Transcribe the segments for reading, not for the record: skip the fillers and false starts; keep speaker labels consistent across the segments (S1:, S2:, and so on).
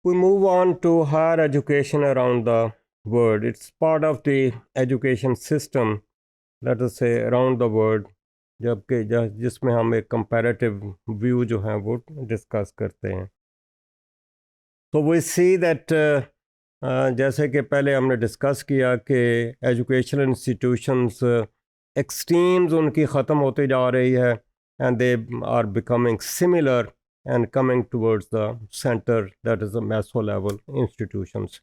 S1: We move on to higher education around the world. It's part of the education system, let us say, around the world, जबकि जिसमें हम एक comparative view जो है वो discuss करते हैं. तो we see that जैसे कि पहले हमने डिस्कस किया कि एजुकेशन इंस्टीट्यूशंस एक्सट्रीम्स उनकी ख़त्म होती जा रही है and they are becoming similar and coming towards the center, that is the meso level institutions.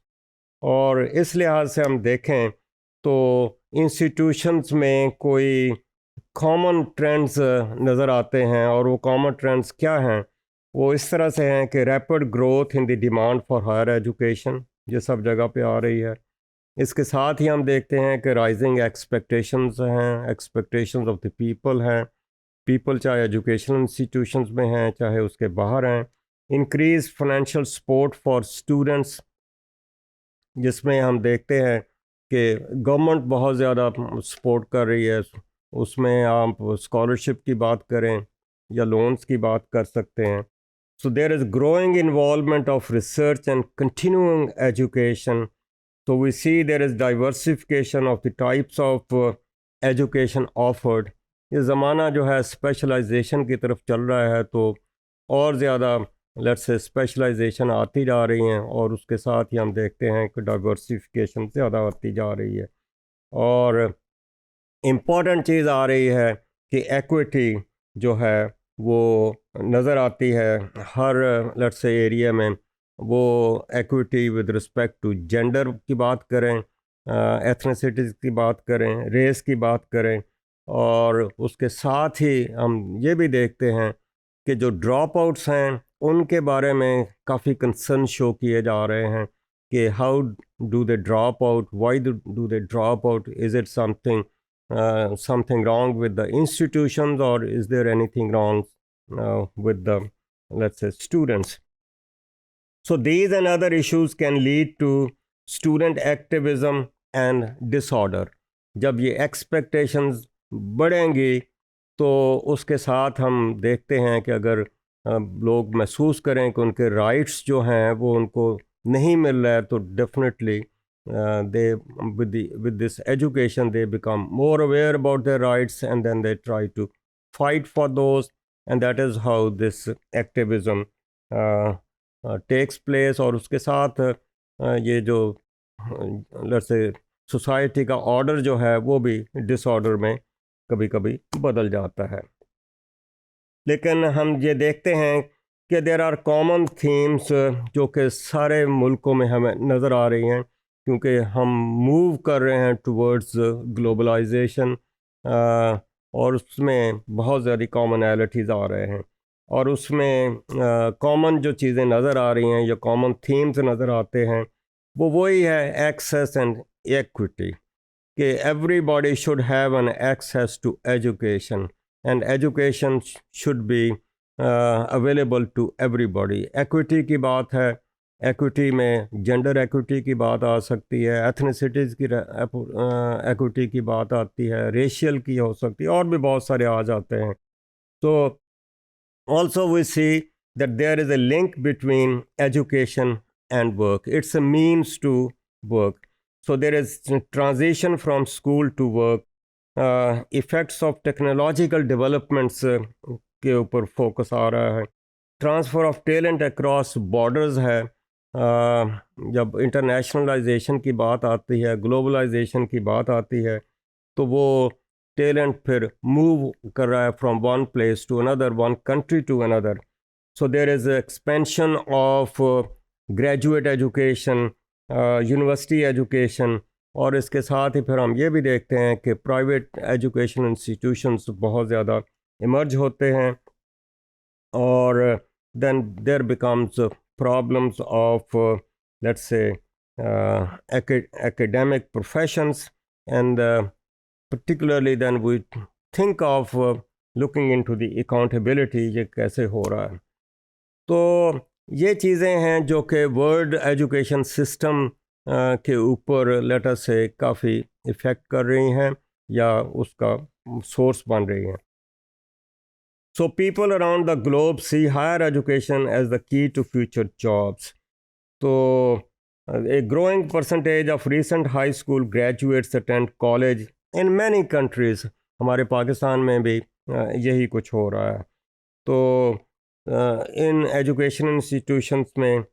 S1: और इस लिहाज से हम देखें तो इंस्टीट्यूशंस में कोई कॉमन ट्रेंड्स नज़र आते हैं, और वो कॉमन ट्रेंड्स क्या हैं? वो इस तरह से हैं कि rapid growth in the demand for higher education, ये सब जगह पे आ रही है. इसके साथ ही हम देखते हैं कि राइजिंग एक्सपेक्टेशंस हैं, एक्सपेक्टेशंस ऑफ द पीपल हैं. पीपल चाहे एजुकेशनल इंस्टीट्यूशंस में हैं चाहे उसके बाहर हैं. Increase financial support for students, जिसमें हम देखते हैं कि गवर्नमेंट बहुत ज़्यादा सपोर्ट कर रही है. उसमें आप स्कॉलरशिप की बात करें या लोन्स की बात कर सकते हैं. So there is growing involvement of research and continuing education. So we see there is diversification of the types of education offered. ये ज़माना जो है स्पेशलाइजेशन की तरफ चल रहा है, तो और ज़्यादा लेट्स से स्पेशलाइजेशन आती जा रही हैं, और उसके साथ ही हम देखते हैं कि डाइवर्सिफिकेशन ज़्यादा आती जा रही है. और इम्पॉर्टेंट चीज़ आ रही है कि एक्विटी जो है वो नज़र आती है हर लेट्स से एरिया में. वो equity with respect to gender की बात करें, एथनिसिटीज़ की बात करें, रेस की बात करें, और उसके साथ ही हम ये भी देखते हैं कि जो ड्रॉप आउट्स हैं उनके बारे में काफ़ी कंसर्न शो किए जा रहे हैं कि how do they drop out, why do they drop out, is it something wrong with the institutions, और is there anything wrong with the let's say students. So these and other issues can lead to student activism and disorder. जब ये expectations बढ़ेंगी तो उसके साथ हम देखते हैं कि अगर लोग महसूस करें कि उनके rights जो हैं वो उनको नहीं मिल रहा है, तो definitely they with this education they become more aware about their rights, and then they try to fight for those, and that is how this activism takes place. और उसके साथ ये जो लेट्स से सोसाइटी का order जो है वो भी डिसऑर्डर में कभी कभी बदल जाता है. लेकिन हम ये देखते हैं कि देर आर कॉमन थीम्स जो कि सारे मुल्कों में हमें नज़र आ रही हैं, क्योंकि हम मूव कर रहे हैं टुवर्ड्स ग्लोबलाइजेशन, और उसमें बहुत ज़्यादा कॉमनैलिटीज़ आ रहे हैं. और उसमें कॉमन जो चीज़ें नज़र आ रही हैं या कॉमन थीम्स नज़र आते हैं वो वही है एक्सेस एंड इक्विटी, कि everybody should have an access to education, and education should be available to everybody. Equity की बात है, एक्विटी में जेंडर एक्विटी की बात आ सकती है, एथनिसिटीज़ की एक्विटी की बात आती है, रेशियल की हो सकती है, और भी बहुत सारे आ जाते हैं. तो also we see that there is a link between education and work. It's a means to work. So there is transition from school to work. Effects of technological developments के ऊपर फोकस आ रहा है. Transfer of talent across borders है. जब internationalisation की बात आती है, ग्लोबलाइजेशन की बात आती है, तो वो टैलेंट फिर मूव कर रहा है from one place to another, one country to another. So there is expansion of graduate education, university education, और इसके साथ ही फिर हम ये भी देखते हैं कि प्राइवेट एजुकेशन इंस्टीट्यूशंस बहुत ज़्यादा इमर्ज होते हैं. और then there becomes problems of let's say academic professions, and particularly then we think of looking into the accountability, ये कैसे हो रहा है. तो ये चीज़ें हैं जो कि वर्ल्ड एजुकेशन सिस्टम के ऊपर लेट अस से काफ़ी इफ़ेक्ट कर रही हैं या उसका सोर्स बन रही हैं. So people around the globe see higher education as the key to future jobs. तो a growing percentage of recent high school graduates attend college in many countries. हमारे पाकिस्तान में भी यही कुछ हो रहा है. तो इन एजुकेशन इंस्टीट्यूशंस में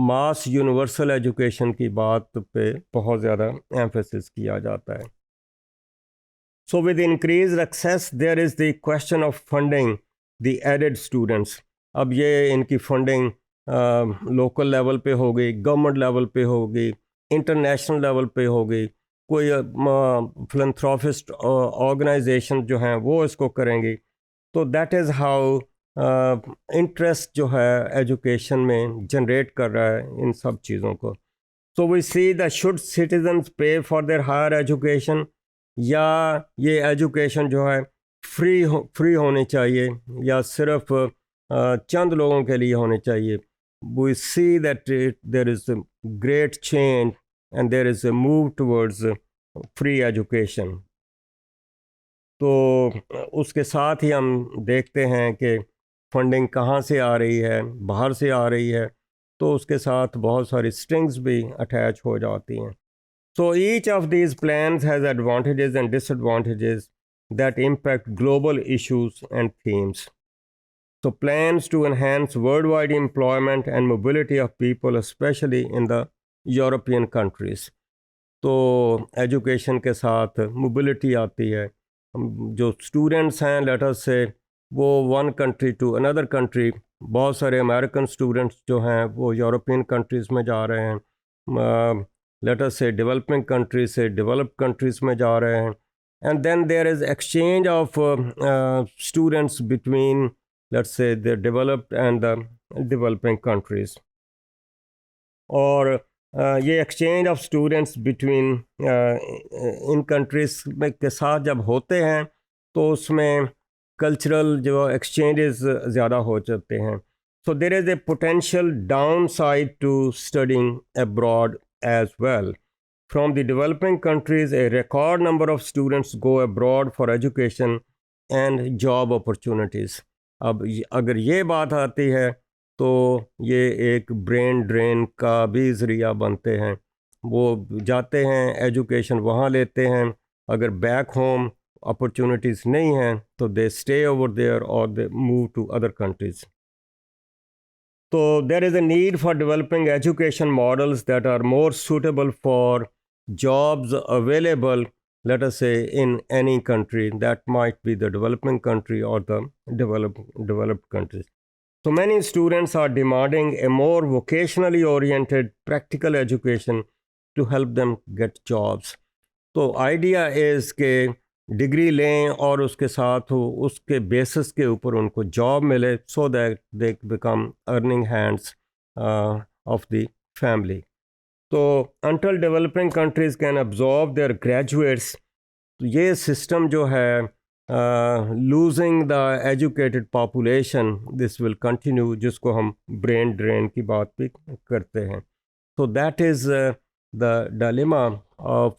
S1: मास यूनिवर्सल एजुकेशन की बात पे बहुत ज़्यादा एम्फेसिस किया जाता है. So with increased access there is the question of funding the added students. अब ये इनकी फंडिंग लोकल लेवल पे होगी, गवर्नमेंट लेवल पे होगी, इंटरनेशनल लेवल पे होगी, कोई फिलंथ्रोपिस्ट ऑर्गेनाइजेशन जो हैं वो इसको करेंगी. तो दैट इज़ हाउ इंटरेस्ट जो है एजुकेशन में जनरेट कर रहा है इन सब चीज़ों को. So we see that should citizens pay for their higher education, या ये एजुकेशन जो है फ्री होनी चाहिए या सिर्फ चंद लोगों के लिए होनी चाहिए. We see that there is a great change and there is a move towards free education. तो उसके साथ ही हम देखते हैं कि फंडिंग कहाँ से आ रही है, बाहर से आ रही है, तो उसके साथ बहुत सारी स्ट्रिंग्स भी अटैच हो जाती हैं. So each of these plans has advantages and disadvantages that impact global issues and themes. So plans to enhance worldwide employment and mobility of people, especially in the European countries. तो education के साथ mobility आती है. जो students हैं let us say वो one country to another country, बहुत सारे अमेरिकन स्टूडेंट्स जो हैं वो यूरोपियन कंट्रीज़ में जा रहे हैं, let us say developing countries से डेवलप्ड कंट्रीज़ में जा रहे हैं. And then there is exchange of students between let's say the developed and the developing countries. और ये exchange of students between in countries में के साथ जब होते हैं तो उसमें कल्चरल जो एक्सचेंजेस ज़्यादा हो जाते हैं. So there is a potential down side to studying abroad as well. From the developing countries a record number of students go abroad for education and job opportunities. अब अगर ये बात आती है तो ये एक ब्रेन ड्रेन का भी ज़रिया बनते हैं. वो जाते हैं एजुकेशन वहाँ लेते हैं, अगर बैक होम अपॉर्चुनिटीज़ नहीं हैं तो दे स्टे ओवर देयर और they move to other countries. तो there is a need for developing education models that are more suitable for jobs available, let us say in any country, that might be the developing country or the developed countries. So many students are demanding a more vocationally oriented practical education to help them get jobs. तो idea is कि degree लें और उसके साथ उसके basis के ऊपर उनको जॉब मिले, so that they become earning hands of the family. तो until developing countries can absorb their graduates, तो ये सिस्टम जो है losing the educated population, this will continue, जिसको हम ब्रेन ड्रेन की बात भी करते हैं. So that is the dilemma of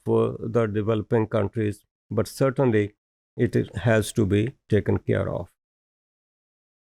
S1: the developing countries, but certainly it has to be taken care of.